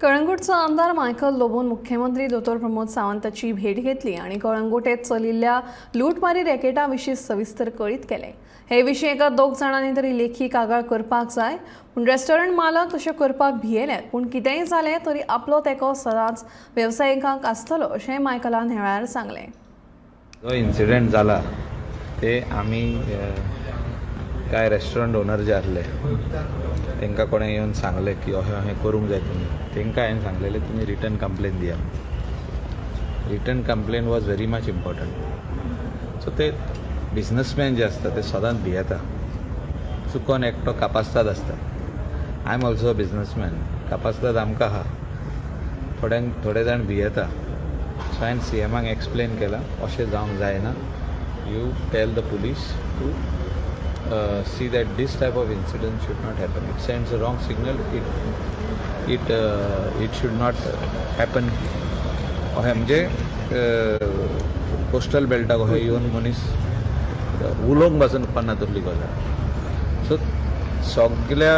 कळंगूटचा आमदार मायकल लोबोन मुख्यमंत्री दोतोर प्रमोद सावंतांची भेट घेतली आणि कळंगूटेत चलिल्ल्या लूटमारी रॅकेटाविशीं सविस्तर कळीत केलें. हे विशीं एका दोग जाणांनी तरी लेखी कागाळ करपाक जाय, पूण रेस्टॉरंट मालक तशें करपाक भियेल्यात. पूण कितेंय जालें तरी आपलो तेंको सदांच वेवसायिकांक आसतलो अशें मायकलान ह्या वेळार सांगलें. जो इन्सिडेंट जाला ते आमी काय रेस्टॉरंट ओनर जे आसले तांकां कोणें येवन सांगलें की अशें अशें करूंक जाय तुमी. तांकां हांवें सांगलेलें तुमी रिटर्न कंप्लेन दिया. Return complain was very much important. So ते बिझनसमॅन जे आसता ते सदांच भियेता. चुकोन एकटो कापास्ताद आसता. I am also a businessman. कापास्ताद आमकां आहा, थोडे जाण भियेता. सो हांवें CMाक एक्सप्लेन केलां अशें जावंक जायना. You tell the police to see that this type of incident should not happen. It sends a wrong signal. It should not happen. अशें म्हणजे कोस्टल बेल्टाक अशें येवन मनीस उलोवंक पासून उपकारना तसली गजाल. सो सगळ्या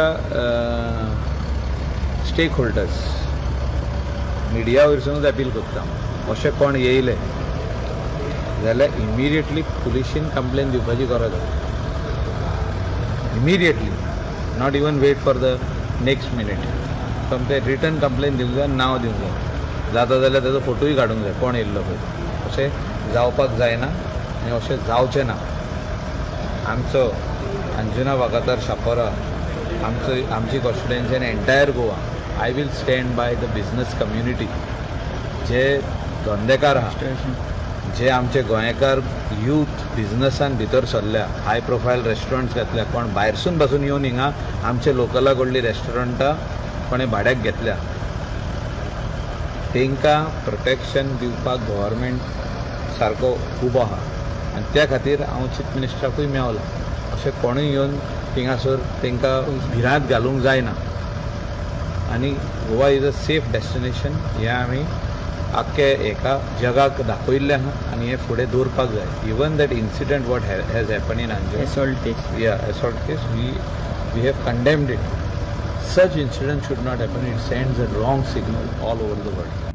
स्टेक होल्डर्स मिडिया वयरसूनच अपील करता, अशें कोण येयले जाल्यार इमिडिएटली पुलिशीन कंप्लेन दिवपाची गरज आसा. Immediately, not even wait for the next minute. सोमते रिटर्न कंप्लेन दिवंक जाय, नांव दिवंक जाय, जाता जाल्यार ताजो फोटोय काडूंक जाय कोण येयल्लो पळय. अशें जावपाक जायना आनी अशें जावचें ना. आमचो अंजुना वागातार शापोरा, आमची कॉन्स्टिट्युएन्सी आनी entire Goa, I will stand by the business community. जे धंदेकार आहा, जे आमचे गोंयकार यूथ बिझनसान भितर सरल्या, हाय प्रोफायल रेस्टॉरंट्स घातल्या, कोण भायरसून पासून येवन हिंगा आमचे लोकला कडली रेस्टॉरंटां कोणें भाड्याक घेतल्या, तांकां प्रोटेक्शन दिवपाक गव्हर्मेंट सारको उबो आहा. आनी त्या खातीर हांव चीफ मिनिस्टराकूय मेवला अशें कोणूय येवन थिंगासर तांकां भिरांत घालूंक जायना. आनी Goa is a safe destination हें आमी आख्खे एका जगाक दाखयल्लें आहा आनी हें फुडें दवरपाक जाय. Even that incident what has happen in Anjuna, assault case, we have condemned it. Such incidents should not happen. It sends a wrong signal all over the world.